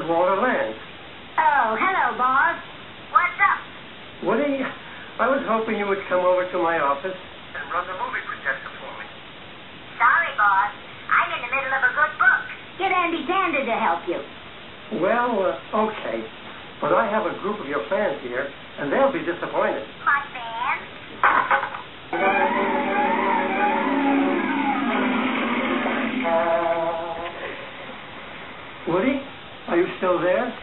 Walter Lantz. Oh, hello, boss. What's up? Woody, I was hoping you would come over to my office and run the movie projector for me. Sorry, boss. I'm in the middle of a good book. Get Andy Sander to help you. Well, okay. But I have a group of your fans here, and they'll be disappointed. My fans? Woody, are you still there?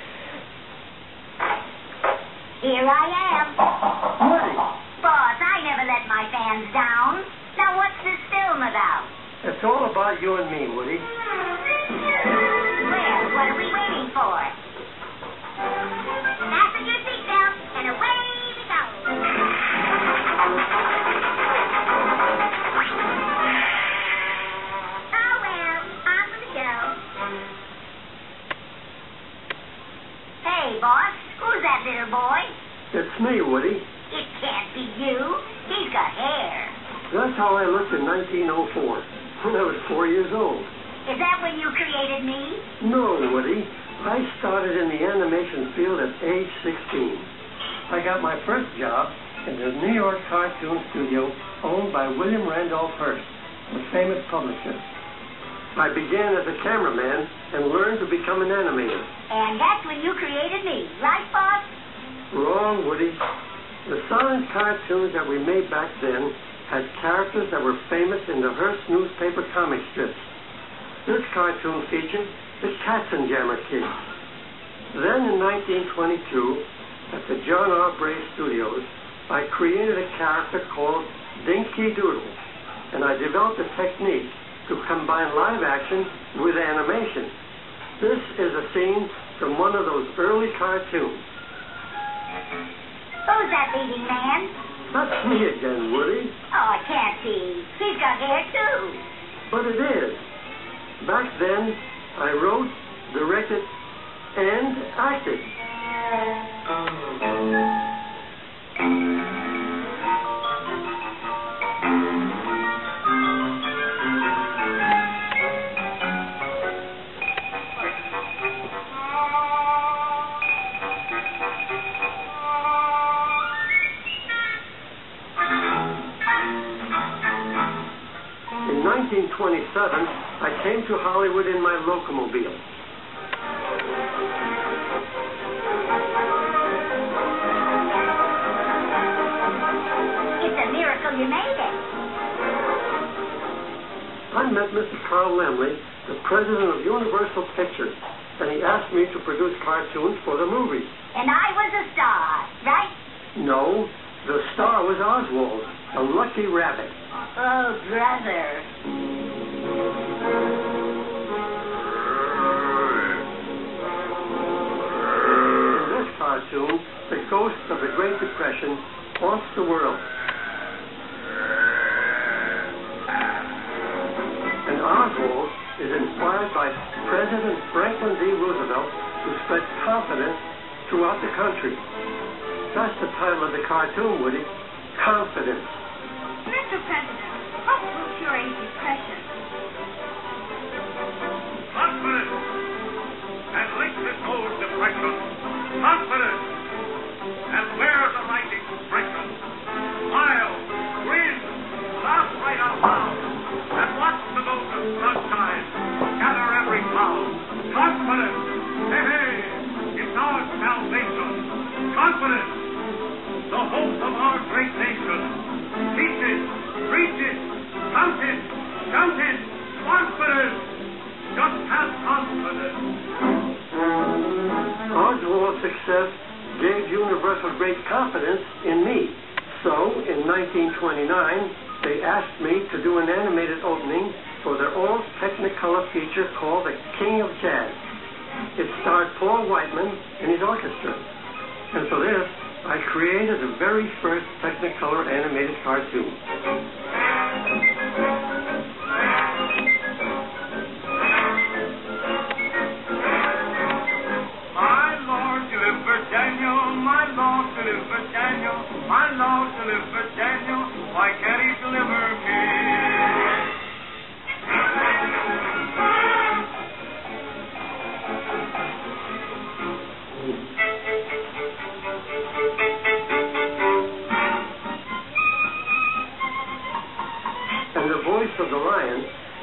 Here I am. Woody! Boss, I never let my fans down. Now, what's this film about? It's all about you and me, Woody. Well, what are we waiting for? Fasten your seatbelt, and away we go. Oh, well, on we go. Hey, boss, who's that little boy? It's me, Woody. It can't be you. He's got hair. That's how I looked in 1904, when I was 4 years old. Is that when you created me? No, Woody. I started in the animation field at age 16. I got my first job in the New York cartoon studio owned by William Randolph Hearst, the famous publisher. I began as a cameraman and learned to become an animator. And that's when you created me, right, boss? Wrong, Woody. The silent cartoons that we made back then had characters that were famous in the Hearst newspaper comic strips. This cartoon featured the Katzenjammer Kids. Then in 1922, at the John R. Bray Studios, I created a character called Dinky Doodle, and I developed a technique to combine live action with animation. This is a scene from one of those early cartoons. Who's that leading man? That's me again, Woody. Oh, it can't be. He's got hair, too. But it is. Back then, I wrote, directed, and acted. In 1927, I came to Hollywood in my locomobile. It's a miracle you made it. I met Mr. Carl Laemmle, the president of Universal Pictures, and he asked me to produce cartoons for the movie. And I was a star, right? No, the star was Oswald, a lucky rabbit. Oh, brother. In this cartoon, the ghost of the Great Depression haunts the world. And Oswald is inspired by President Franklin D. Roosevelt to spread confidence throughout the country. That's the title of the cartoon, Woody. Confidence. Mr. President, what will cure depression? Confidence! And link this old depression. Confidence! And wear the right expression. Smile, grin, laugh right out loud. And watch the boat of sunshine gather every cloud. Confidence! Hey, hey! It's our salvation. Confidence! The hope of our great nation. Teach it, preach it, shout it, shout it, confidence! Just have confidence. Oswald's success gave Universal great confidence in me. So, in 1929, they asked me to do an animated opening for their old Technicolor feature called The King of Jazz. It starred Paul Whiteman and his orchestra. And for this, I created the very first Technicolor animated cartoon. My Lord, deliver Daniel, my Lord, deliver Daniel, my Lord, deliver Daniel, why can't he deliver me?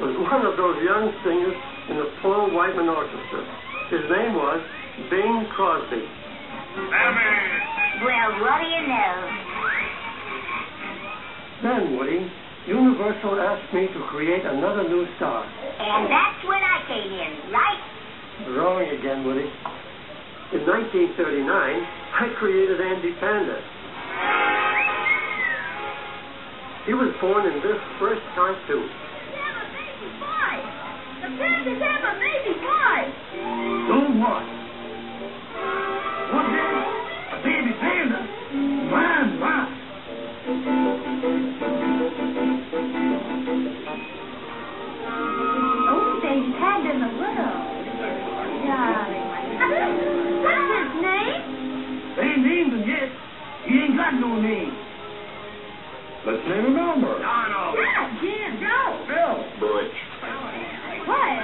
was one of those young singers in the Paul Whiteman Orchestra. His name was Bing Crosby. Sammy! Well, what do you know? Then, Woody, Universal asked me to create another new star. And that's when I came in, right? Wrong again, Woody. In 1939, I created Andy Panda. He was born in this first cartoon. The pandas have a baby boy. So what? What is a baby panda? My. Only baby panda in the world. Darling. What's his name? They ain't named him yet. He ain't got no name. Let's name a number. Donald! Yeah, Jim, no. Bill. Butch. Quiet.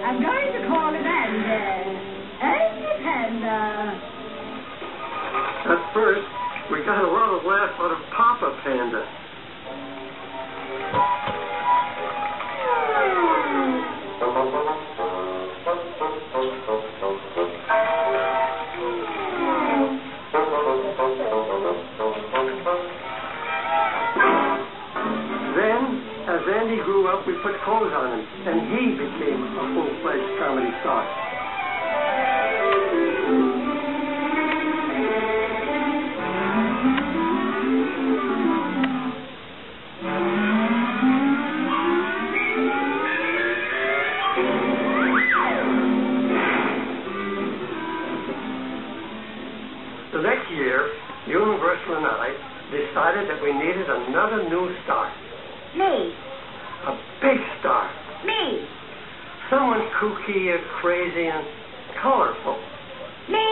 I'm going to call him Andy Panda. At first, we got a lot of laughs out of Papa Panda. Then, as Andy grew up, we put clothes on him, and he became a full-fledged comedy star. The next year, Universal and I decided that we needed another new star. Me. A big star. Me. Someone kooky or crazy and colorful. Me.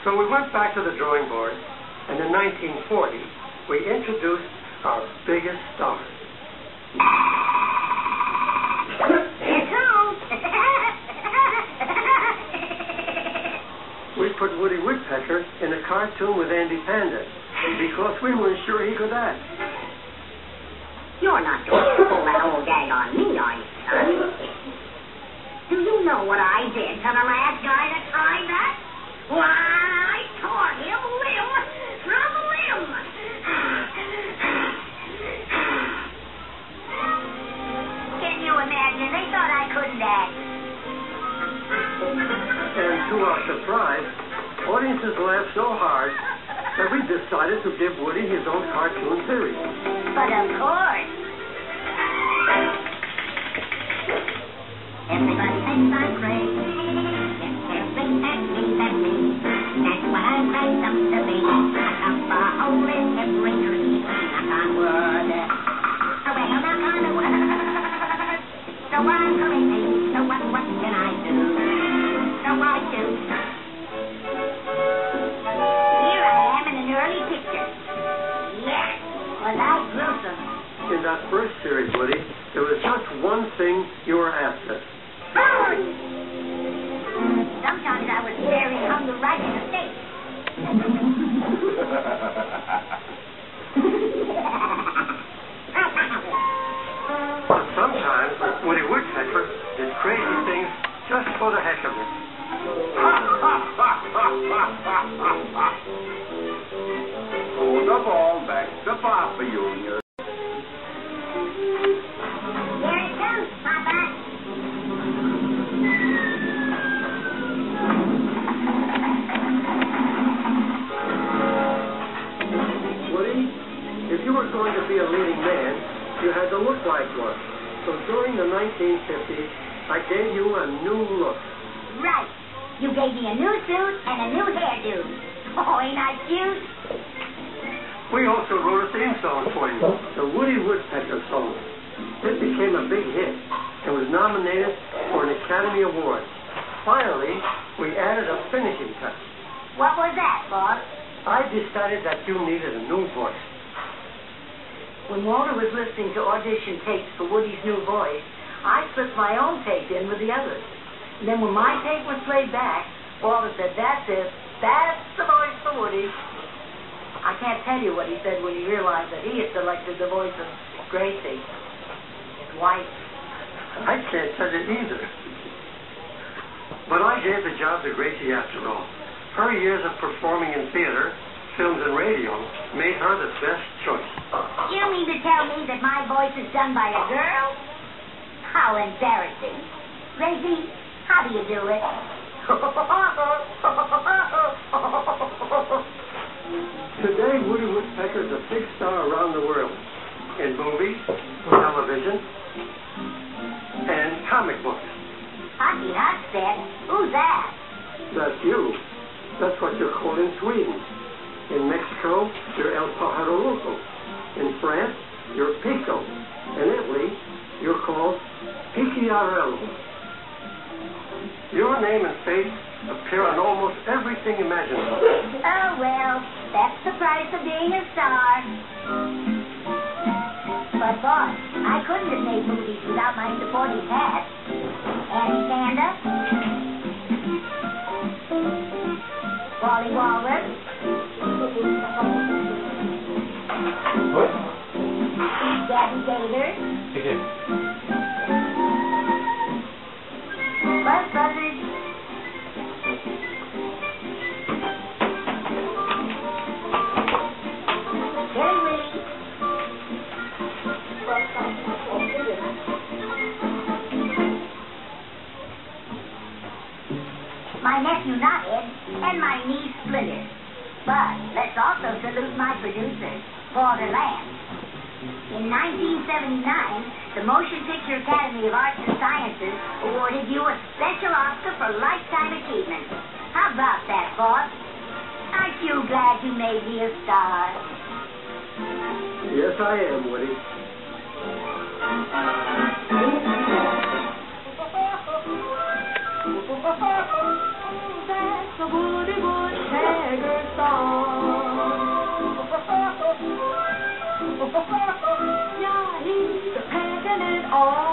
So we went back to the drawing board, and in 1940, we introduced our biggest star. Here comes. We put Woody Woodpecker in a cartoon with Andy Panda because we weren't sure he could act. You're not going to pull that old gag on me, are you, son? Do you know what I did to the last guy that tried that? Why, I tore him limb from limb. Can you imagine? They thought I couldn't act. And to our surprise, audiences laughed so hard that we decided to give Woody his own cartoon series. But of course. Everybody thinks I'm crazy. Everything that me. That's what I'm raised up to be. Up a hole in every tree. Knock on wood. Well, knock on the wood. So I'm crazy. So what can I do? So I do. Here I am in an early picture. Yes. Was I gruesome? In that first series, Woody, there was just one thing you were after. Sometimes I was very hungry right in the face. But sometimes Woody Woodpecker did crazy things just for the heck of it. Hold the ball back to Papa Junior. Here it comes, Papa. Woody, if you were going to be a leading man, you had to look like one. So during the 1950s, I gave you a new look. Right. You gave me a new suit and a new hairdo. Oh, ain't I cute? We also wrote a theme song for you, the Woody Woodpecker song. It became a big hit and was nominated for an Academy Award. Finally, we added a finishing touch. What was that, boss? I decided that you needed a new voice. When Walter was listening to audition tapes for Woody's new voice, I slipped my own tape in with the others. And then when my tape was played back, Walter said, "That's it. That's the voice for Woody." can't tell you what he said when he realized that he had selected the voice of Gracie, his wife. I can't tell you either. But I gave the job to Gracie after all. Her years of performing in theater, films, and radio made her the best choice. You mean to tell me that my voice is done by a girl? How embarrassing. Gracie, how do you do it? Today, Woody Woodpecker is a big star around the world. In movies, television, and comic books. Hockey Hotstead? Who's that? That's you. That's what you're called in Sweden. In Mexico, you're El Pájaro Loco. In France, you're Pico. In Italy, you're called Pica-pau. Your name and face appear on almost everything imaginable. Oh, well, that's the price of being a star. But, boss, I couldn't have made movies without my supporting cast. Annie Sanda, Wally Walrus, What? Gabby Gator, Okay. Buzz Buzzard, Billy Willie, my nephew Knothead, and my niece Splinter. But let's also salute my producer, Walter Lantz. In 1979, the Motion Picture Academy of Arts and Sciences awarded you a special Oscar for lifetime achievement. How about that, boss? Aren't you glad you made me a star? Yes, I am, Woody. That's the Woody Woodpecker song. Yeah, he's a pecking it all.